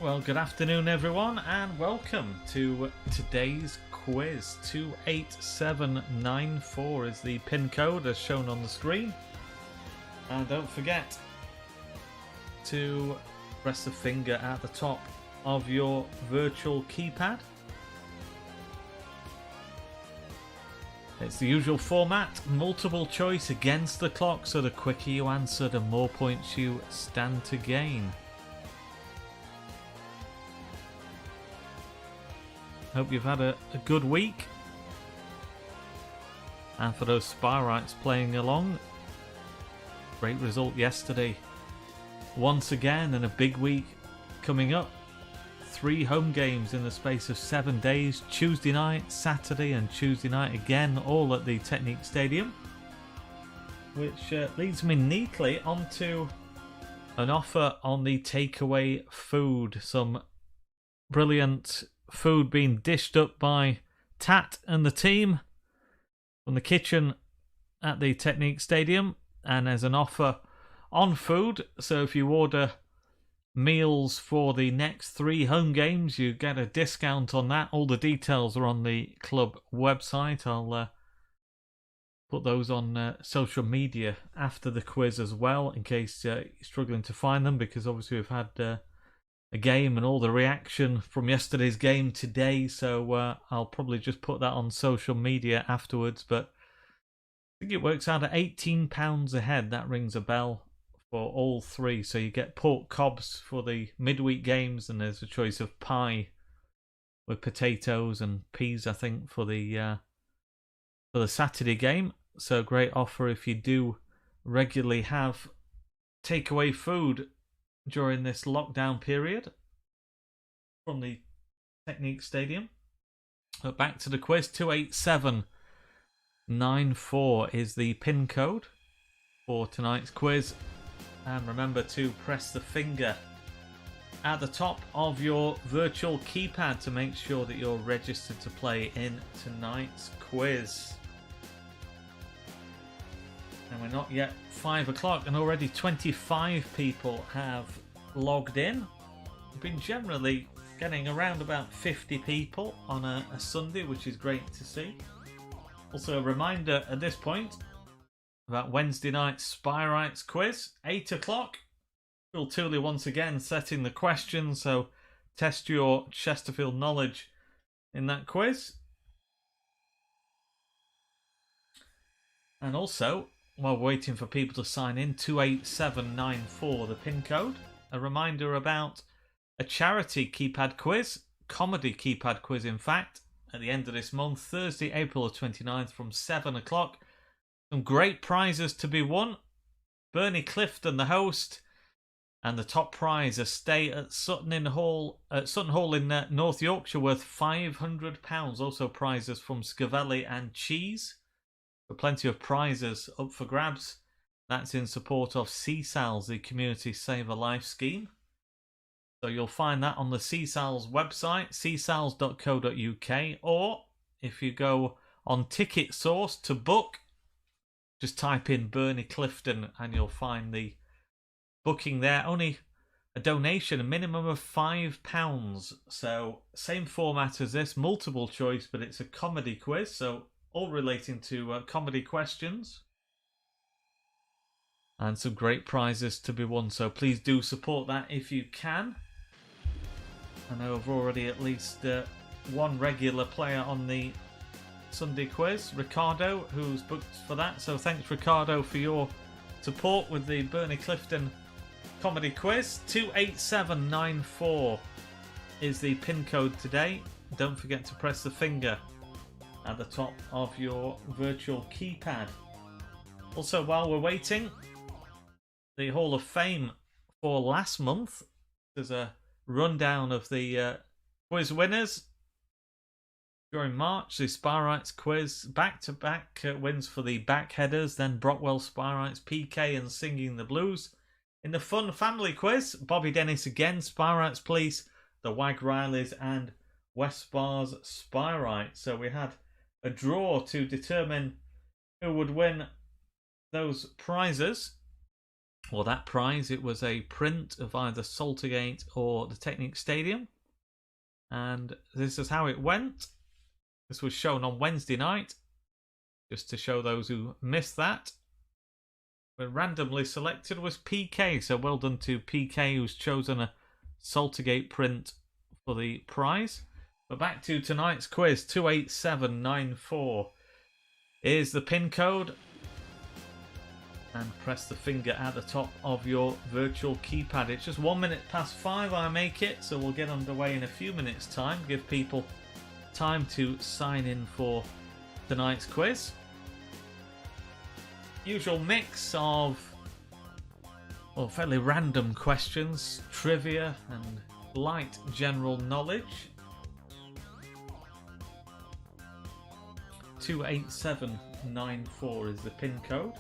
Well, good afternoon, everyone, and welcome to today's quiz. 28794 is the pin code as shown on the screen. And don't forget to press the finger at the top of your virtual keypad. It's the usual format, multiple choice against the clock, so the quicker you answer, the more points you stand to gain. Hope you've had a good week. And for those Spyrites playing along, great result yesterday. Once again, and a big week coming up. 3 home games in the space of 7 days. Tuesday night, Saturday and Tuesday night again, all at the Technique Stadium. Which leads me neatly onto an offer on the takeaway food. Some brilliant food being dished up by Tat and the team from the kitchen at the Technique Stadium, and there's an offer on food, so if you order meals for the next 3 home games you get a discount on that. All the details are on the club website. I'll put those on social media after the quiz as well, in case you're struggling to find them, because obviously we've had a game and all the reaction from yesterday's game today, so I'll probably just put that on social media afterwards. But I think it works out at £18 a head. That rings a bell for all 3. So you get pork cobs for the midweek games, and there's a choice of pie with potatoes and peas, I think, for the Saturday game. So great offer if you do regularly have takeaway food during this lockdown period from the Technique Stadium. But back to the quiz. 28794 is the pin code for tonight's quiz. And remember to press the finger at the top of your virtual keypad to make sure that you're registered to play in tonight's quiz. And we're not yet 5 o'clock, and already 25 people have logged in. We've been generally getting around about 50 people on a Sunday, which is great to see. Also, a reminder at this point about Wednesday night's Spyrites quiz, 8 o'clock. Phil Tooley once again setting the questions, so test your Chesterfield knowledge in that quiz. And also, while waiting for people to sign in, 28794 the pin code. A reminder about a charity keypad quiz, comedy keypad quiz in fact, at the end of this month, Thursday, April the 29th from 7 o'clock. Some great prizes to be won. Bernie Clifton, the host, and the top prize, a stay at Sutton Hall in North Yorkshire worth £500. Also prizes from Scavelli and Cheese. So plenty of prizes up for grabs. That's in support of CSALS, the Community Save a Life scheme. So you'll find that on the CSALS website, csals.co.uk, or if you go on Ticket Source to book, just type in Bernie Clifton and you'll find the booking there. Only a donation, a minimum of £5. So same format as this, multiple choice, but it's a comedy quiz, so all relating to comedy questions. And some great prizes to be won, so please do support that if you can. I know I've already at least one regular player on the Sunday quiz, Ricardo, who's booked for that. So thanks, Ricardo, for your support with the Bernie Clifton comedy quiz. 28794 is the pin code today. Don't forget to press the finger at the top of your virtual keypad. Also, while we're waiting, the Hall of Fame for last month. There's a rundown of the quiz winners during March. The Spyrites quiz, back-to-back wins for the Backheaders, then Brockwell Spyrites, PK and Singing the Blues. In the Fun Family quiz, Bobby Dennis again, Spyrites Police, the Wag Rileys and West Bars Spyrites. So we had a draw to determine who would win those prizes. or that prize. It was a print of either Saltergate or the Technic Stadium. And this is how it went. This was shown on Wednesday night, just to show those who missed that. But randomly selected was PK, so well done to PK, who's chosen a Saltergate print for the prize. But back to tonight's quiz, 28794 is the pin code. And press the finger at the top of your virtual keypad. It's just 1 minute past 5 I make it, so we'll get underway in a few minutes time. Give people time to sign in for tonight's quiz. Usual mix of fairly random questions, trivia and light general knowledge. 28794 is the pin code.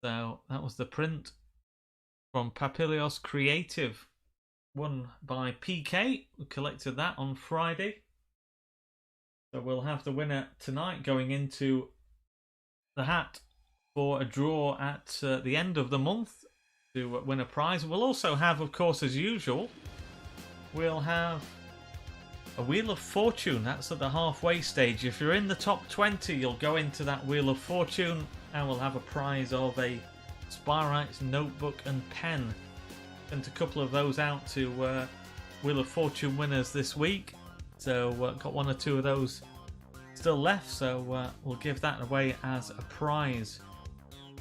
So that was the print from Papilios Creative, won by PK, who collected that on Friday. So we'll have the winner tonight going into the hat for a draw at the end of the month to win a prize. We'll also have, of course, as usual, we'll have a Wheel of Fortune. That's at the halfway stage. If you're in the top 20, you'll go into that Wheel of Fortune and we'll have a prize of a Spyrites notebook and pen. Sent a couple of those out to Wheel of Fortune winners this week. So got one or two of those still left, so we'll give that away as a prize.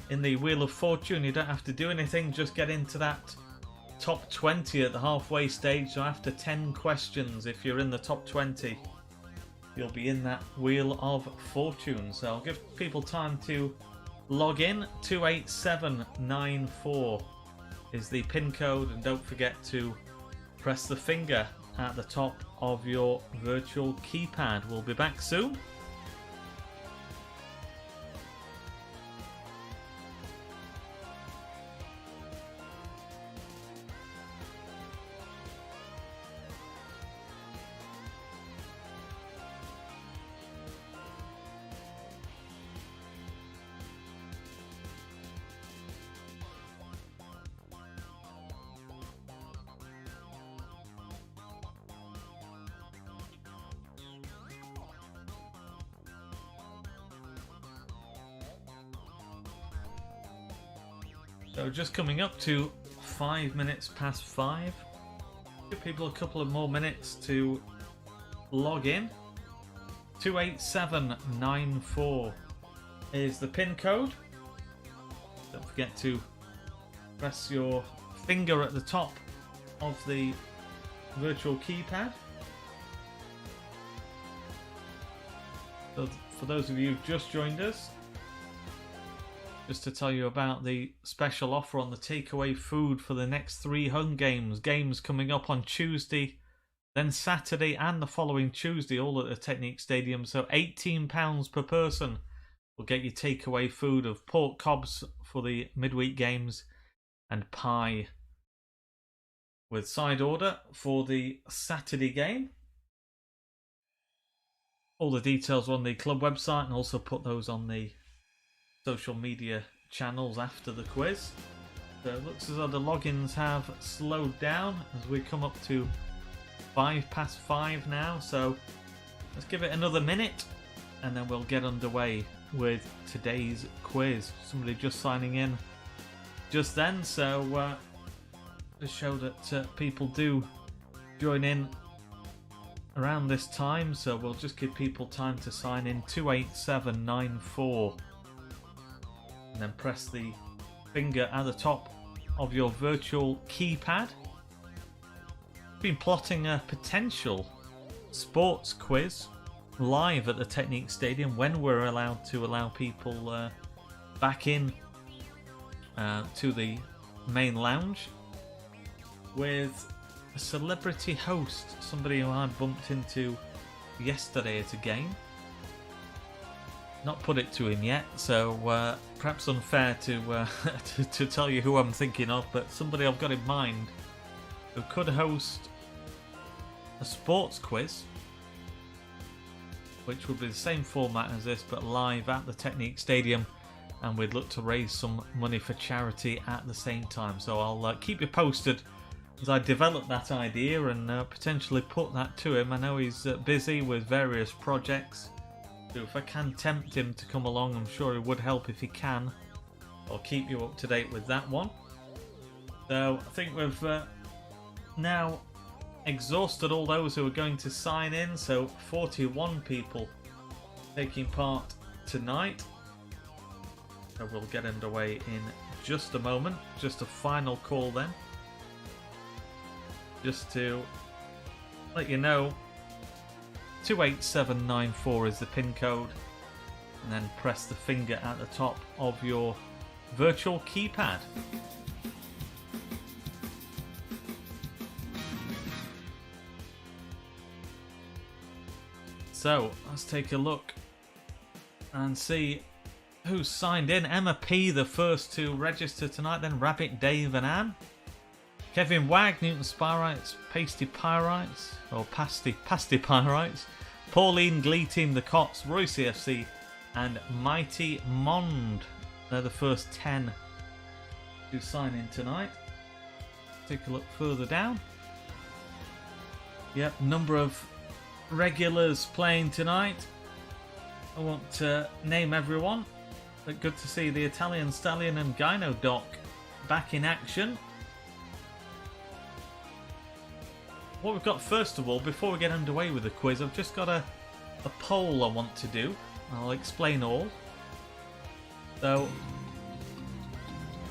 In the Wheel of Fortune, you don't have to do anything, just get into that top 20 at the halfway stage. So after 10 questions, if you're in the top 20, you'll be in that Wheel of Fortune. So I'll give people time to log in. 28794 is the pin code, and don't forget to press the finger at the top of your virtual keypad. We'll be back soon. So just coming up to 5 minutes past 5. Give people a couple of more minutes to log in. 28794 is the pin code. Don't forget to press your finger at the top of the virtual keypad. So for those of you who've just joined us, just to tell you about the special offer on the takeaway food for the next 3 home games. Games coming up on Tuesday, then Saturday and the following Tuesday, all at the Technic Stadium. So £18 per person will get you takeaway food of pork cobs for the midweek games and pie with side order for the Saturday game. All the details are on the club website, and also put those on the social media channels after the quiz. So it looks as though the logins have slowed down as we come up to 5 past 5 now. So let's give it another minute and then we'll get underway with today's quiz. Somebody just signing in just then, so to show that people do join in around this time. So we'll just give people time to sign in. 28794. And then press the finger at the top of your virtual keypad. Been plotting a potential sports quiz live at the Technic Stadium when we're allowed to allow people back in to the main lounge, with a celebrity host, somebody who I bumped into yesterday at a game. Not put it to him yet, so perhaps unfair to to tell you who I'm thinking of, but somebody I've got in mind who could host a sports quiz which would be the same format as this, but live at the Technique Stadium, and we'd look to raise some money for charity at the same time. So I'll keep you posted as I develop that idea and potentially put that to him. I know he's busy with various projects, so if I can tempt him to come along, I'm sure it would help if he can. I'll keep you up to date with that one. So I think we've now exhausted all those who are going to sign in, so 41 people taking part tonight. So we'll get underway in just a moment. Just a final call then, just to let you know, 28794 is the pin code, and then press the finger at the top of your virtual keypad. So let's take a look and see who's signed in. Emma P, the first to register tonight, then Rabbit, Dave and Anne. Kevin Wag, Newton Spyrites, Pasty Pyrites, or Pasty Pyrites. Pauline, Glee Team, The Cots, Roy CFC and Mighty Mond. They're the first 10 to sign in tonight. Take a look further down. Yep, number of regulars playing tonight. I won't name everyone, but good to see the Italian Stallion and Gyno Doc back in action. What we've got first of all, before we get underway with the quiz, I've just got a poll I want to do. I'll explain all. So,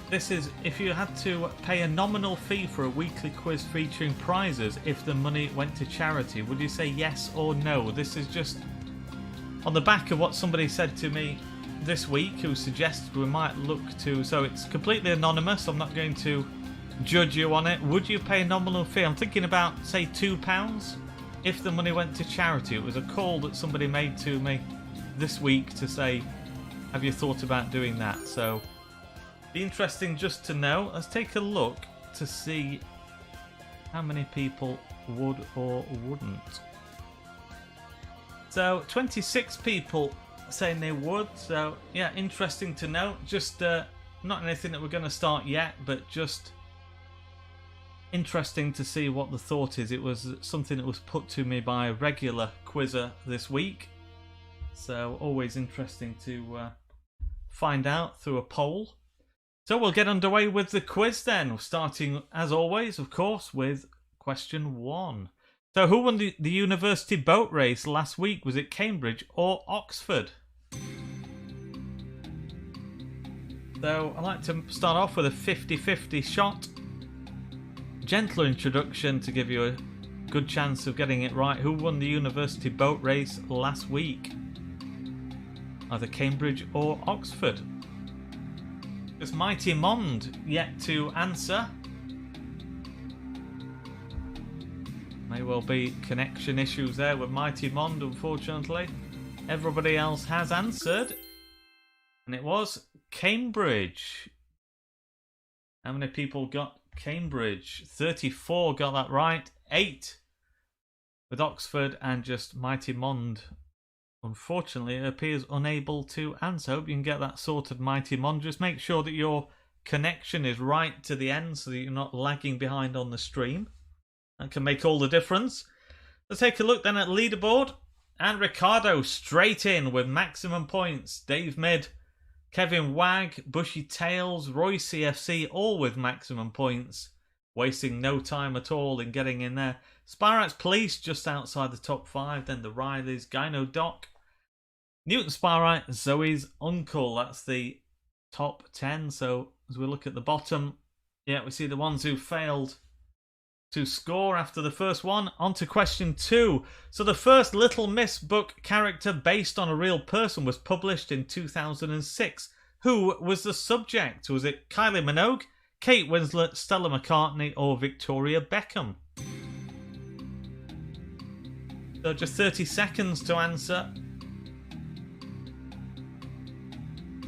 this is if you had to pay a nominal fee for a weekly quiz featuring prizes if the money went to charity, would you say yes or no? This is just on the back of what somebody said to me this week, who suggested we might look to, so it's completely anonymous, I'm not going to judge you on it. Would you pay a nominal fee? I'm thinking about, say, £2 if the money went to charity. It was a call that somebody made to me this week to say, have you thought about doing that? So be interesting just to know. Let's take a look to see how many people would or wouldn't. So 26 people saying they would. So yeah, interesting to know. Just not anything that we're going to start yet, but just interesting to see what the thought is. It was something that was put to me by a regular quizzer this week, so always interesting to find out through a poll. So we'll get underway with the quiz then, starting as always, of course, with question 1. So who won the university boat race last week? Was it Cambridge or Oxford? So I like to start off with a 50-50 shot. Gentler introduction to give you a good chance of getting it right. Who won the university boat race last week? Either Cambridge or Oxford. It's Mighty Mond yet to answer. May well be connection issues there with Mighty Mond, unfortunately. Everybody else has answered, and it was Cambridge. How many people got Cambridge? 34 got that right. 8 with Oxford, and just Mighty Mond, unfortunately, appears unable to answer. Hope you can get that sorted, Mighty Mond. Just make sure that your connection is right to the end so that you're not lagging behind on the stream. That can make all the difference. Let's take a look then at leaderboard. And Ricardo straight in with maximum points. Dave Mid, Kevin Wag, Bushy Tails, Roy CFC, all with maximum points. Wasting no time at all in getting in there. Spyrites Police just outside the top 5. Then the Rileys, Gyno Doc, Newton Spyrite, Zoe's Uncle. That's the top 10. So as we look at the bottom, yeah, we see the ones who failed to score after the first one. On to question 2. So the first Little Miss book character based on a real person was published in 2006. Who was the subject? Was it Kylie Minogue, Kate Winslet, Stella McCartney or Victoria Beckham? So just 30 seconds to answer.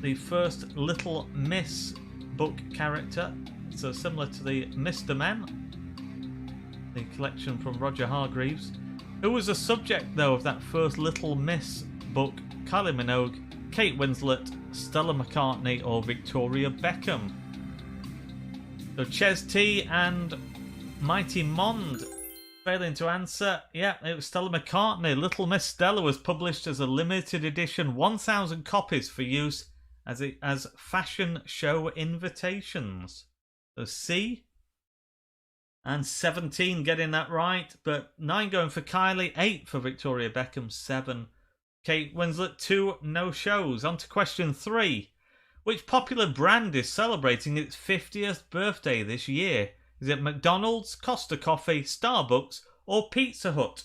The first Little Miss book character. So similar to the Mr. Men, the collection from Roger Hargreaves. Who was the subject, though, of that first Little Miss book? Kylie Minogue, Kate Winslet, Stella McCartney, or Victoria Beckham? So Ches T and Mighty Mond failing to answer. Yeah, it was Stella McCartney. Little Miss Stella was published as a limited edition, 1,000 copies for use as fashion show invitations. So C. And 17 getting that right, but 9 going for Kylie, 8 for Victoria Beckham, 7 Kate Winslet, 2 no shows. On to question 3. Which popular brand is celebrating its 50th birthday this year? Is it McDonald's, Costa Coffee, Starbucks, or Pizza Hut?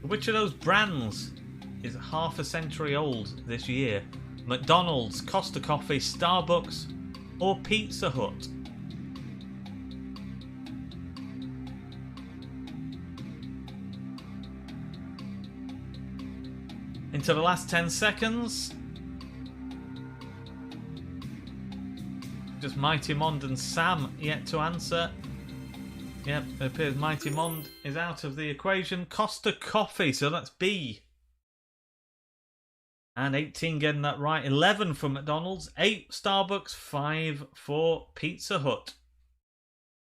Which of those brands is half a century old this year? McDonald's, Costa Coffee, Starbucks, or Pizza Hut? Into the last 10 seconds. Just Mighty Mond and Sam yet to answer. Yep, it appears Mighty Mond is out of the equation. Costa Coffee, so that's B. And 18 getting that right. 11 for McDonald's, 8 Starbucks, 5 for Pizza Hut.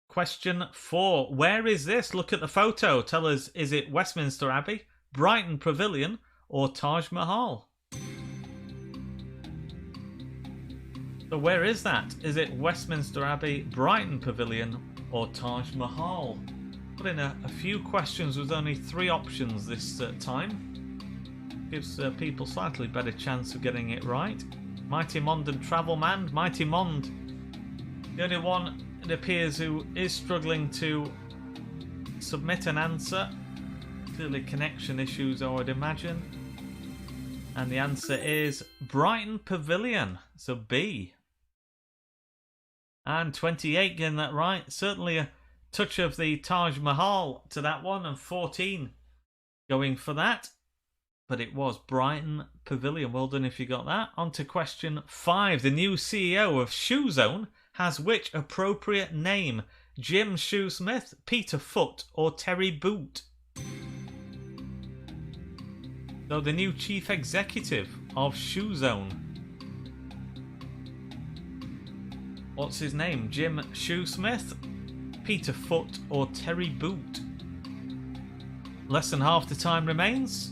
Question 4. Where is this? Look at the photo. Tell us, is it Westminster Abbey, Brighton Pavilion, or Taj Mahal? So where is that? Is it Westminster Abbey, Brighton Pavilion, or Taj Mahal? Put in a few questions with only 3 options this time. Gives people slightly better chance of getting it right. Mighty Mond and Travel Man. Mighty Mond, the only one, it appears, who is struggling to submit an answer. Clearly connection issues, I would imagine. And the answer is Brighton Pavilion, so B. And 28 getting that right. Certainly a touch of the Taj Mahal to that one, and 14 going for that. But it was Brighton Pavilion. Well done if you got that. On to question 5. The new CEO of Shoe Zone has which appropriate name? Jim Shoesmith, Peter Foot, or Terry Boot? So the new chief executive of Shoe Zone. What's his name? Jim Shoesmith, Peter Foot, or Terry Boot? Less than half the time remains.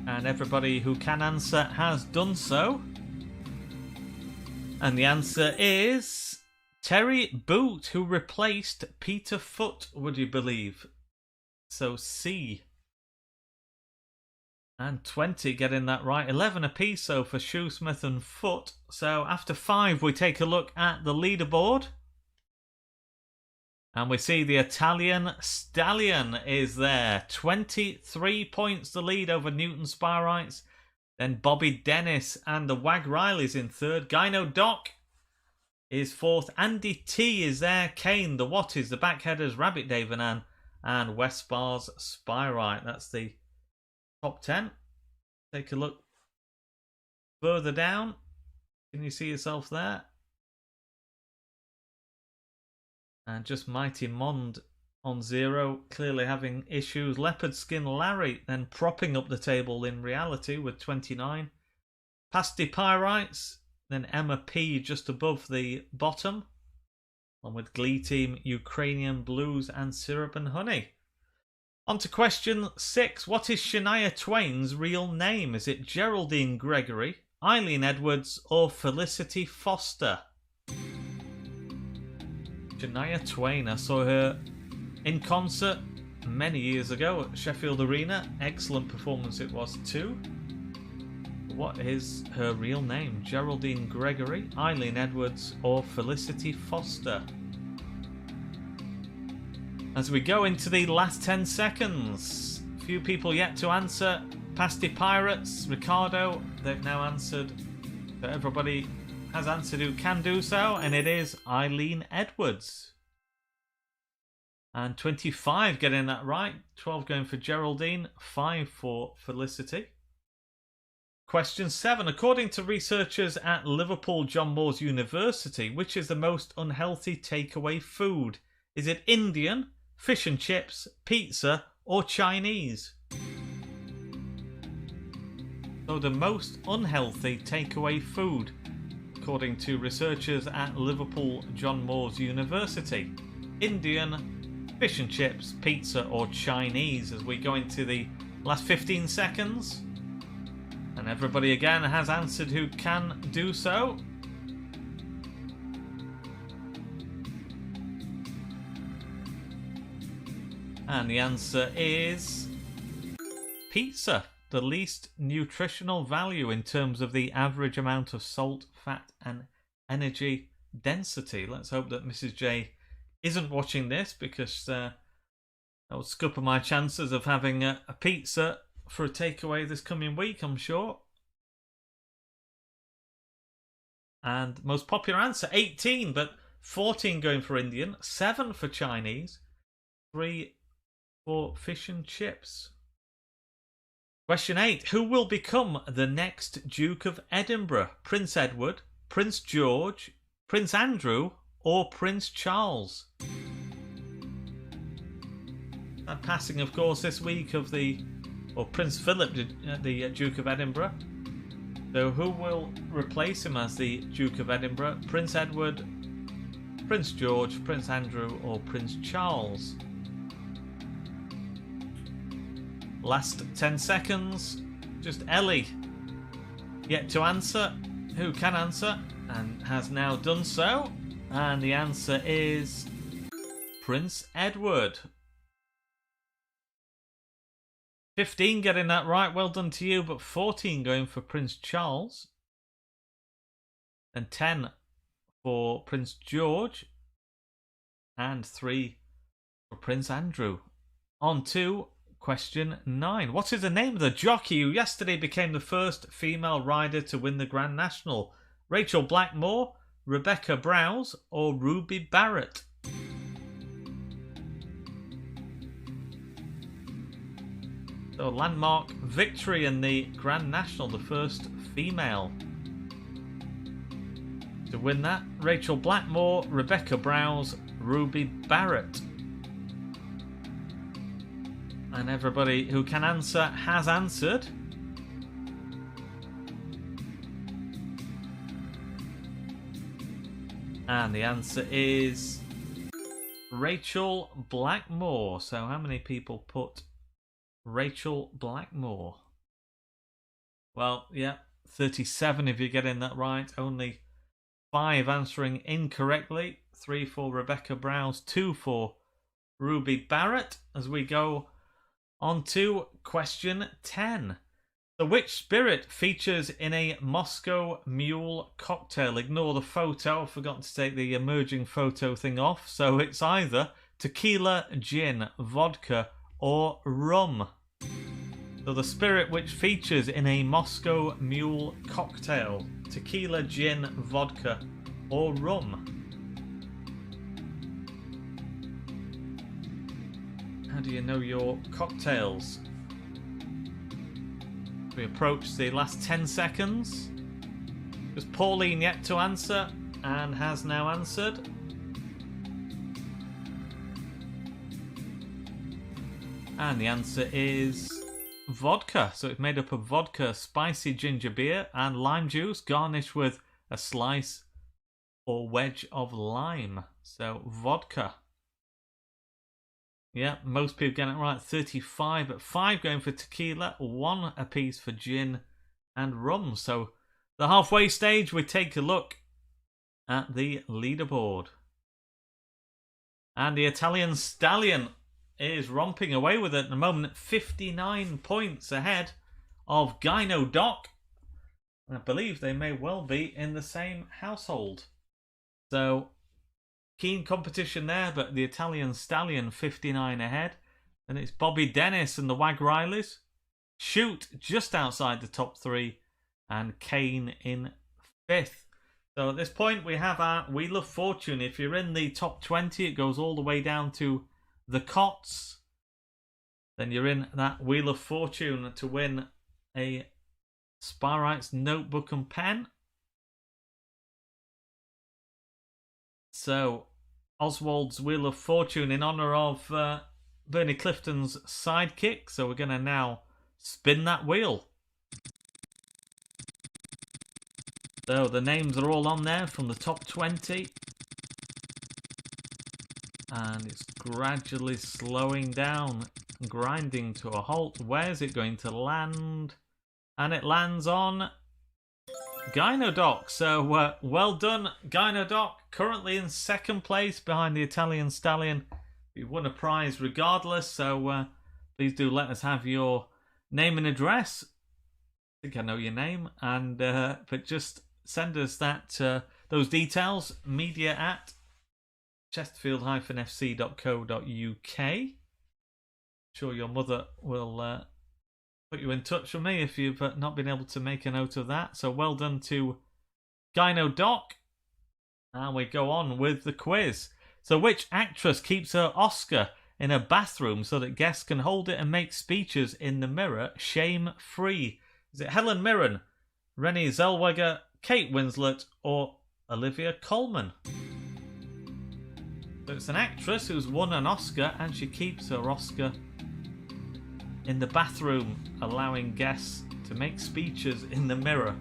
And everybody who can answer has done so. And the answer is Terry Boot, who replaced Peter Foot, would you believe? So C. And 20 getting that right. 11 apiece, so for Shoesmith and Foot. So after 5, we take a look at the leaderboard. And we see the Italian Stallion is there. 23 points the lead over Newton Spyrites. Then Bobby Dennis and the Wag Riley's in 3rd. Gyno Doc is 4th. Andy T is there. Kane, the Watties, the Backheaders, Rabbit Davenan, and Westbar's Spyrite. That's the top 10. Take a look further down. Can you see yourself there? And just Mighty Mond on 0, clearly having issues. Leopard Skin Larry then propping up the table in reality with 29. Pasty Pyrites, then Emma P just above the bottom. Along with Glee Team, Ukrainian Blues, and Syrup and Honey. On to question 6. What is Shania Twain's real name? Is it Geraldine Gregory, Eileen Edwards, or Felicity Foster? Shania Twain, I saw her in concert many years ago at Sheffield Arena. Excellent performance it was too. What is her real name? Geraldine Gregory, Eileen Edwards, or Felicity Foster? As we go into the last 10 seconds, few people yet to answer. Pasty Pirates, Ricardo, they've now answered. So everybody has answered who can do so, and it is Eileen Edwards. And 25 getting that right. 12 going for Geraldine, 5 for Felicity. Question 7. According to researchers at Liverpool John Moores University, which is the most unhealthy takeaway food? Is it Indian, fish and chips, pizza, or Chinese? So the most unhealthy takeaway food, according to researchers at Liverpool John Moores University. Indian, fish and chips, pizza, or Chinese, as we go into the last 15 seconds. And everybody again has answered who can do so. And the answer is pizza. The least nutritional value in terms of the average amount of salt, fat, and energy density. Let's hope that Mrs. J isn't watching this, because that would scupper my chances of having a pizza for a takeaway this coming week, I'm sure. And most popular answer, 18, but 14 going for Indian, 7 for Chinese, 3 for fish and chips. Question 8. Who will become the next Duke of Edinburgh? Prince Edward, Prince George, Prince Andrew, or Prince Charles? That passing, of course, this week of Prince Philip, the Duke of Edinburgh. So who will replace him as the Duke of Edinburgh? Prince Edward, Prince George, Prince Andrew, or Prince Charles? Last 10 seconds. Just Ellie yet to answer. Who can answer and has now done so? And the answer is Prince Edward. 15 getting that right, well done to you, but 14 going for Prince Charles. And 10 for Prince George. And 3 for Prince Andrew. On to question 9. What is the name of the jockey who yesterday became the first female rider to win the Grand National? Rachel Blackmore, Rebecca Browse, or Ruby Barrett? So, landmark victory in the Grand National, the first female to win that. Rachel Blackmore, Rebecca Browse, Ruby Barrett. And everybody who can answer has answered. And the answer is Rachel Blackmore. So how many people put Rachel Blackmore? Well, yeah, 37 if you're getting that right. Only 5 answering incorrectly. 3 for Rebecca Browse, 2 for Ruby Barrett. As we go on to question 10. So which spirit features in a Moscow Mule cocktail? Ignore the photo. I forgot to take the emerging photo thing off. So it's either tequila, gin, vodka, or rum. So the spirit which features in a Moscow Mule cocktail. Tequila, gin, vodka, or rum. How do you know your cocktails? We approach the last 10 seconds. There's Pauline yet to answer and has now answered. And the answer is vodka. So it's made up of vodka, spicy ginger beer, and lime juice, garnished with a slice or wedge of lime. So vodka. Yeah, most people get it right. 35, but 5 going for tequila, 1 apiece for gin and rum. So the halfway stage, we take a look at the leaderboard. And the Italian Stallion is romping away with it at the moment, 59 points ahead of Gyno Doc. I believe they may well be in the same household. So keen competition there, but the Italian Stallion 59 ahead. And it's Bobby Dennis and the Wag Rileys. Shoot just outside the top 3. And Kane in 5th. So at this point we have our Wheel of Fortune. If you're in the top 20, it goes all the way down to the Cots. Then you're in that Wheel of Fortune to win a Spyrite's notebook and pen. So, Oswald's Wheel of Fortune in honour of Bernie Clifton's sidekick. So we're going to now spin that wheel. So the names are all on there from the top 20. And it's gradually slowing down, grinding to a halt. Where's it going to land? And it lands on Gynodoc. So well done, Gynodoc. Currently in second place behind the Italian Stallion. You won a prize regardless. So please do let us have your name and address. I think I know your name. And but just send us those details. Media at chesterfield-fc.co.uk. Sure your mother will put you in touch with me if you've not been able to make a note of that. So well done to Gynodoc. And we go on with the quiz. So which actress keeps her Oscar in a bathroom so that guests can hold it and make speeches in the mirror shame-free? Is it Helen Mirren, Renée Zellweger, Kate Winslet, or Olivia Colman? So it's an actress who's won an Oscar and she keeps her Oscar in the bathroom, allowing guests to make speeches in the mirror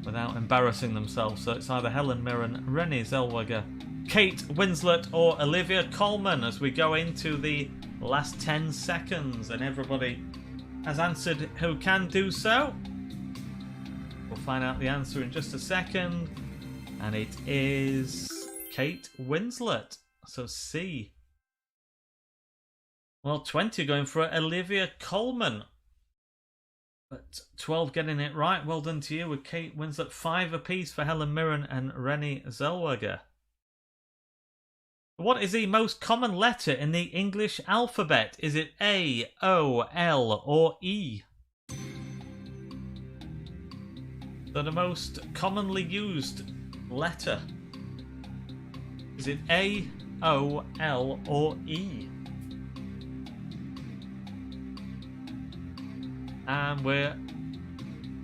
without embarrassing themselves. So it's either Helen Mirren, Renée Zellweger, Kate Winslet, or Olivia Colman as we go into the last 10 seconds. And everybody has answered who can do so. We'll find out the answer in just a second. And it is Kate Winslet. So C. Well, 20 going for Olivia Colman. But 12 getting it right. Well done to you with Kate Winslet. 5 apiece for Helen Mirren and Renée Zellweger. What is the most common letter in the English alphabet? Is it A, O, L, or E? So the most commonly used letter. Is it A, O, L, or E? And we're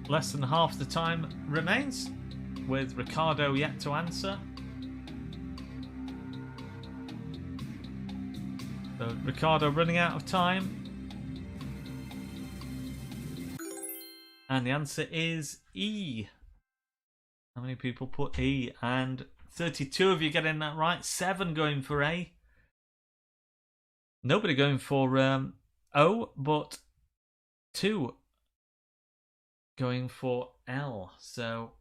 less than half the time remains, with Ricardo yet to answer. So Ricardo running out of time. And the answer is E. How many people put E? And 32 of you getting that right. 7 going for A. Nobody going for O, but 2 going for L. So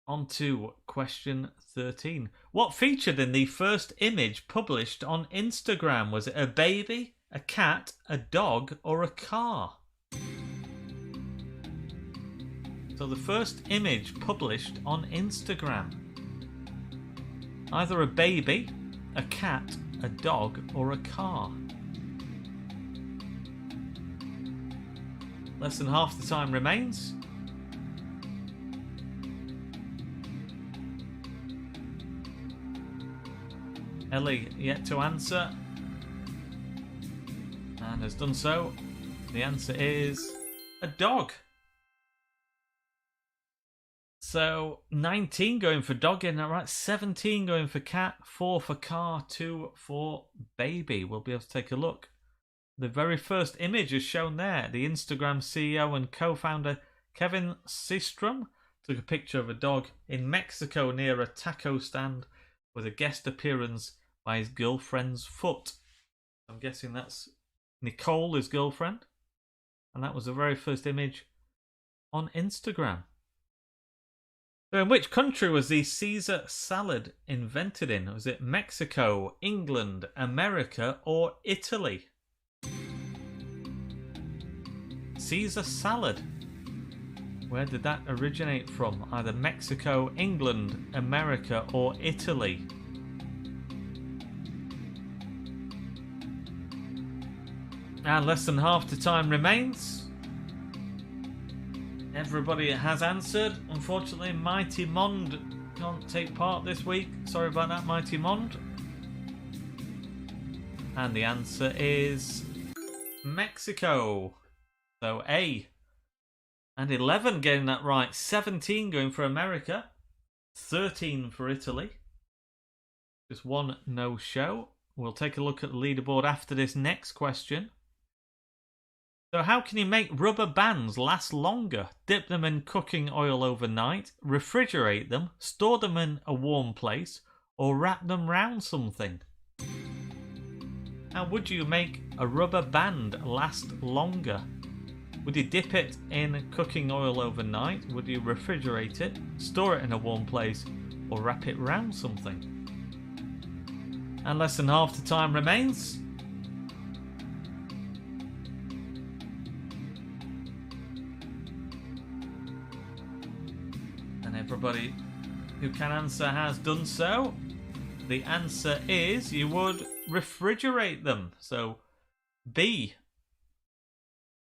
on to question 13. What featured in the first image published on Instagram? Was it a baby, a cat, a dog, or a car? So the first image published on Instagram. Either a baby, a cat, a dog, or a car. Less than half the time remains. Ellie yet to answer. And has done so. The answer is a dog. So 19 going for dog, getting that right. 17 going for cat, 4 for car, 2 for baby. We'll be able to take a look. The very first image is shown there. The Instagram CEO and co-founder Kevin Systrom took a picture of a dog in Mexico near a taco stand with a guest appearance by his girlfriend's foot. I'm guessing that's Nicole, his girlfriend. And that was the very first image on Instagram. So in which country was the Caesar salad invented in? Was it Mexico, England, America, or Italy? Caesar salad. Where did that originate from? Either Mexico, England, America, or Italy? And less than half the time remains. Everybody has answered. Unfortunately, Mighty Mond can't take part this week. Sorry about that, Mighty Mond. And the answer is Mexico. So A. And 11 getting that right. 17 going for America. 13 for Italy. Just one no-show. We'll take a look at the leaderboard after this next question. So how can you make rubber bands last longer? Dip them in cooking oil overnight, refrigerate them, store them in a warm place, or wrap them round something? How would you make a rubber band last longer? Would you dip it in cooking oil overnight? Would you refrigerate it, store it in a warm place, or wrap it round something? And less than half the time remains. And everybody who can answer has done so. The answer is you would refrigerate them. So B.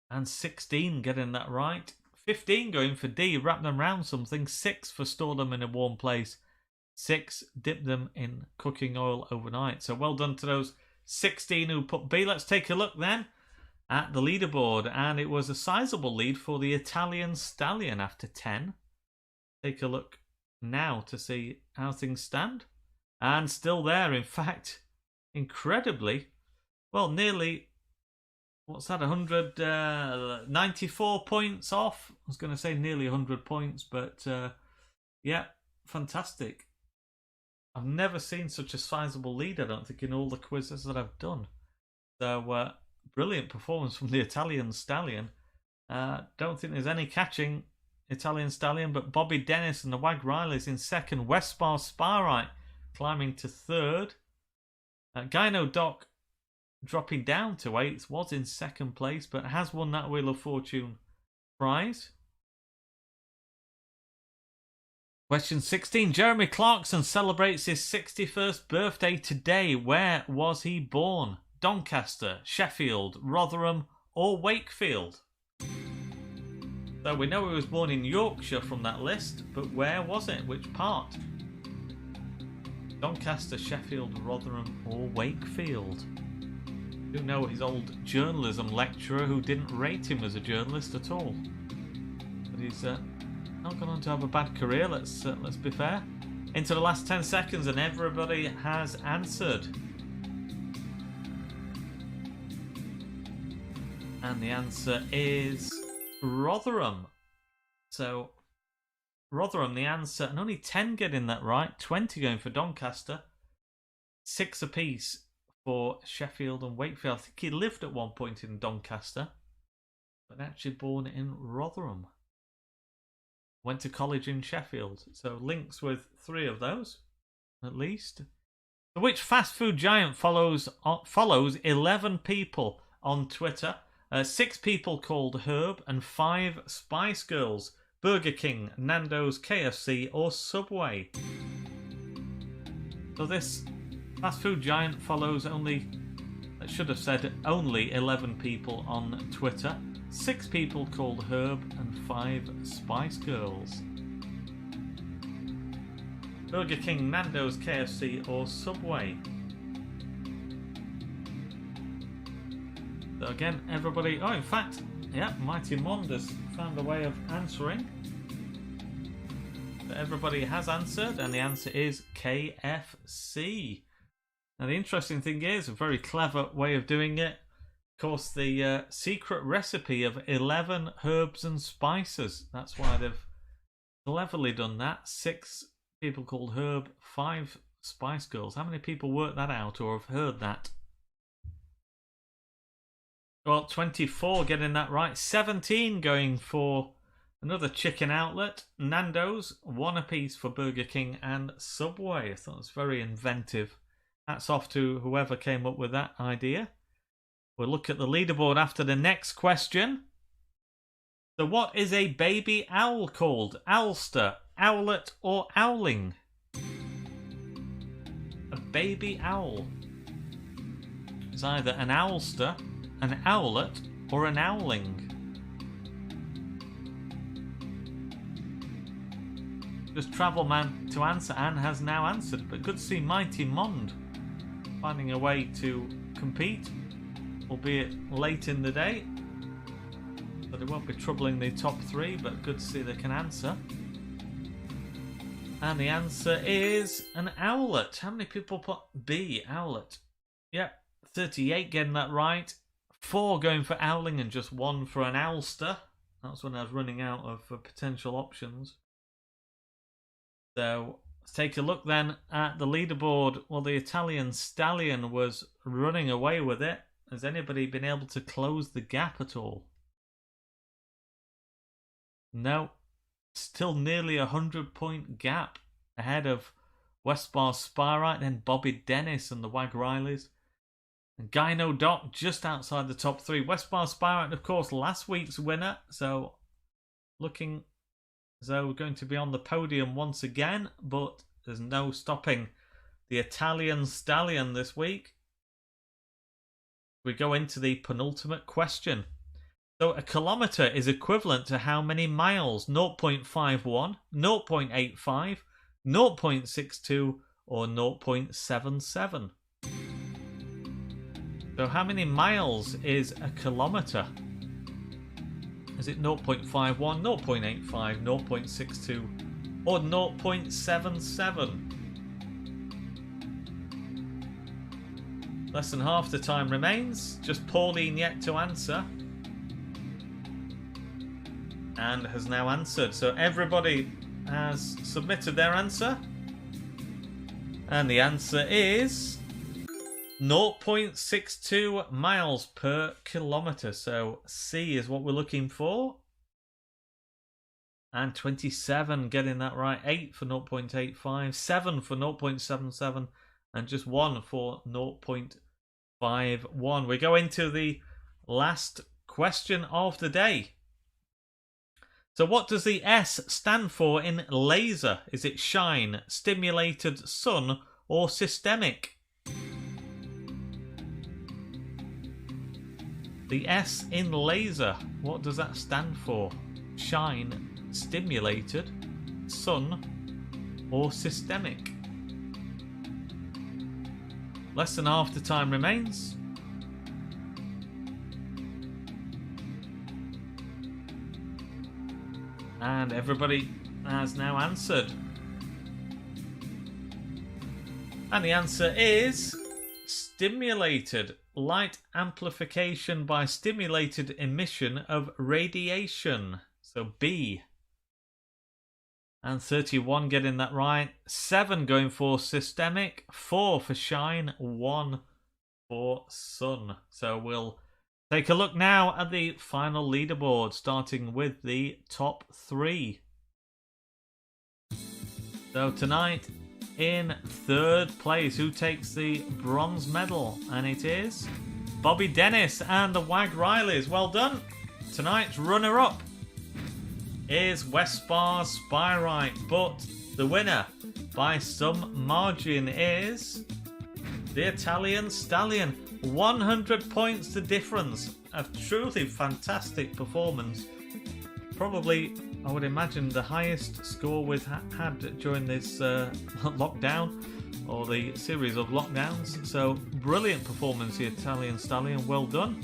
And 16 getting that right. 15 going for D, wrap them round something. 6 for store them in a warm place. 6, dip them in cooking oil overnight. So well done to those 16 who put B. Let's take a look then at the leaderboard. And it was a sizable lead for the Italian Stallion after 10. Take a look now to see how things stand. And still there, in fact, incredibly, well, nearly, what's that, 94 points off? I was going to say nearly 100 points, but yeah, fantastic. I've never seen such a sizable lead, I don't think, in all the quizzes that I've done. So, brilliant performance from the Italian Stallion. Don't think there's any catching Italian Stallion, but Bobby Dennis and the Wag Riley's in second. Westbar Sparite climbing to third. Gyno Doc dropping down to 8th, was in second place, but has won that Wheel of Fortune prize. Question 16. Jeremy Clarkson celebrates his 61st birthday today. Where was he born? Doncaster, Sheffield, Rotherham, or Wakefield? So we know he was born in Yorkshire from that list, but where was it? Which part? Doncaster, Sheffield, Rotherham, or Wakefield? You know his old journalism lecturer who didn't rate him as a journalist at all. But he's not gone on to have a bad career, let's be fair. Into the last 10 seconds and everybody has answered. And the answer is Rotherham. So Rotherham, the answer, and only 10 getting that right, 20 going for Doncaster, 6 apiece for Sheffield and Wakefield. I think he lived at one point in Doncaster, but actually born in Rotherham. Went to college in Sheffield, so links with 3 of those, at least. Which fast food giant follows 11 people on Twitter? 6 people called Herb and 5 Spice Girls. Burger King, Nando's, KFC, or Subway. So this fast food giant follows only, I should have said only 11 people on Twitter. 6 people called Herb and 5 Spice Girls. Burger King, Nando's, KFC, or Subway. So again, everybody... Oh, in fact, yeah, Mighty Mond has found a way of answering. But everybody has answered, and the answer is KFC. Now, the interesting thing is, a very clever way of doing it. Of course, the secret recipe of 11 herbs and spices. That's why they've cleverly done that. 6 people called Herb, 5 Spice Girls. How many people worked that out or have heard that? Well, 24 getting that right. 17 going for another chicken outlet. Nando's, 1 apiece for Burger King and Subway. I thought it was very inventive. Hats off to whoever came up with that idea. We'll look at the leaderboard after the next question. So what is a baby owl called? Owlster, owlet, or owling? A baby owl is either an owlster, an owlet, or an owling. Just Travelman to answer. Anne has now answered, but good to see Mighty Mond finding a way to compete, albeit late in the day. So they won't be troubling the top 3, but good to see they can answer. And the answer is an owlet. How many people put B, owlet? Yep, 38 getting that right. 4 going for owling and just 1 for an owlster. That's when I was running out of potential options. So let's take a look then at the leaderboard. Well, the Italian Stallion was running away with it. Has anybody been able to close the gap at all? No. Still nearly 100-point gap ahead of Westbar Spyrite, then Bobby Dennis and the Wag Rileys. And Gyno Doc just outside the top 3. Westbar Spyrite, of course, last week's winner. So looking as though we're going to be on the podium once again. But there's no stopping the Italian Stallion this week. We go into the penultimate question. So a kilometre is equivalent to how many miles? 0.51, 0.85, 0.62 or 0.77? So how many miles is a kilometre? Is it 0.51, 0.85, 0.62 or 0.77? Less than half the time remains. Just Pauline yet to answer. And has now answered. So everybody has submitted their answer. And the answer is 0.62 miles per kilometre. So C is what we're looking for. And 27 getting that right. 8 for 0.85. 7 for 0.77. And just 1 for 0.51. We go into the last question of the day. So what does the S stand for in laser? Is it shine, stimulated, sun, or systemic? The S in laser, what does that stand for? Shine, stimulated, sun, or systemic? Less than half the time remains. And everybody has now answered. And the answer is stimulated. Light amplification by stimulated emission of radiation. So B. And 31 getting that right. 7 going for systemic. 4 for shine. 1 for sun. So we'll take a look now at the final leaderboard, starting with the top 3. So tonight, in 3rd place, who takes the bronze medal? And it is Bobby Dennis and the Wag Rileys. Well done. Tonight's runner-up is Westbar Spyrite, but the winner by some margin is the Italian Stallion. 100 points the difference. A truly fantastic performance. Probably, I would imagine, the highest score we've had during this lockdown, or the series of lockdowns. So, brilliant performance, the Italian Stallion. Well done.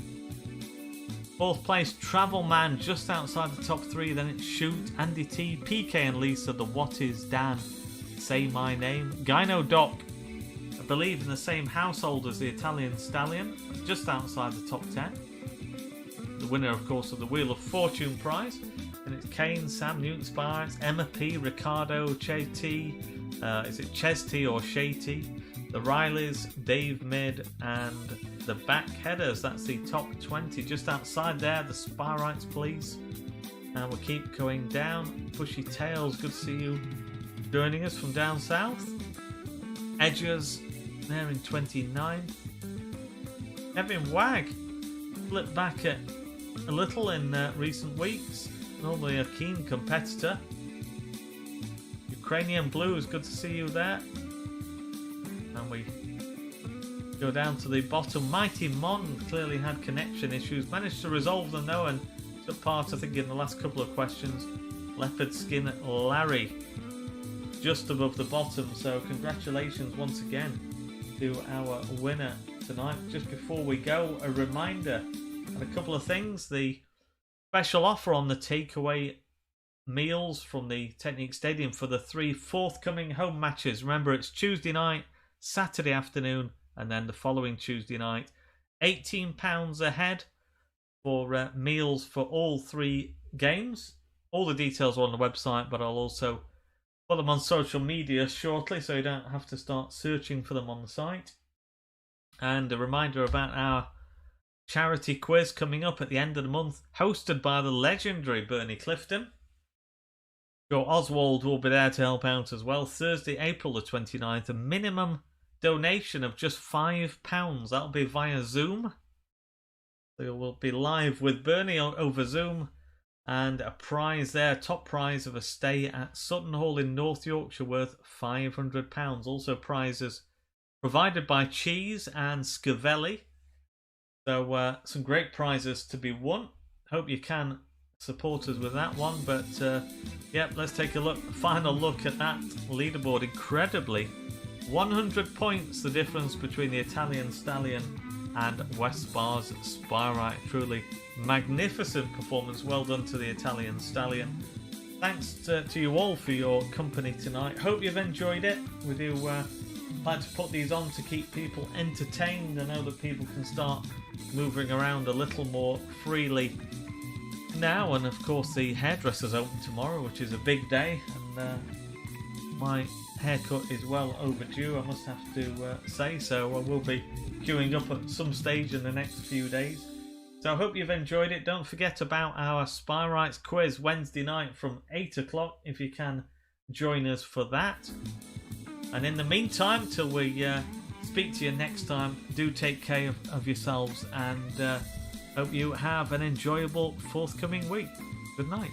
4th place, Travel Man, just outside the top 3. Then it's Shoot, Andy T, PK and Lisa, the What Is Dan, Say My Name. Gyno Doc, I believe in the same household as the Italian Stallion, just outside the top 10. The winner, of course, of the Wheel of Fortune prize. And it's Kane, Sam Newton Spires, Emma P, Ricardo, Che T, is it Ches T or Shay T? The Rileys, Dave Mid, and the Back Headers. That's the top 20. Just outside there, the Spyrites Police. And we'll keep going down. Bushy Tails, good to see you joining us from down south. Edgers, there in 29. Kevin Wag flipped back a little in recent weeks. Normally a keen competitor. Ukrainian Blues, good to see you there. And we go down to the bottom. Mighty Mon clearly had connection issues. Managed to resolve them though and took part, I think, in the last couple of questions. Leopard Skin Larry just above the bottom. So congratulations once again to our winner tonight. Just before we go, a reminder and a couple of things. The Special offer on the takeaway meals from the Technique Stadium for the 3 forthcoming home matches. Remember, it's Tuesday night, Saturday afternoon, and then the following Tuesday night. £18 a head for meals for all 3 games. All the details are on the website, but I'll also put them on social media shortly, so you don't have to start searching for them on the site. And a reminder about our charity quiz coming up at the end of the month, hosted by the legendary Bernie Clifton. Joe Oswald will be there to help out as well. Thursday, April the 29th, a minimum donation of just £5. That'll be via Zoom. So we'll be live with Bernie over Zoom, and a prize there, top prize of a stay at Sutton Hall in North Yorkshire worth £500. Also prizes provided by Cheese and Scavelli. So some great prizes to be won. Hope you can support us with that one. But yep, let's take a final look at that leaderboard. Incredibly, 100 points the difference between the Italian Stallion and West Bar's Spyrite. Truly magnificent performance. Well done to the Italian Stallion. Thanks to you all for your company tonight. Hope you've enjoyed it. We do like to put these on to keep people entertained. I know that people can start moving around a little more freely now, and of course the hairdresser's open tomorrow, which is a big day, and my haircut is well overdue, I must have to say. So I will be queuing up at some stage in the next few days. So I hope you've enjoyed it. Don't forget about our Spyrites quiz Wednesday night from 8 o'clock if you can join us for that. And in the meantime, till we speak to you next time, do take care of yourselves, and hope you have an enjoyable forthcoming week. Good night.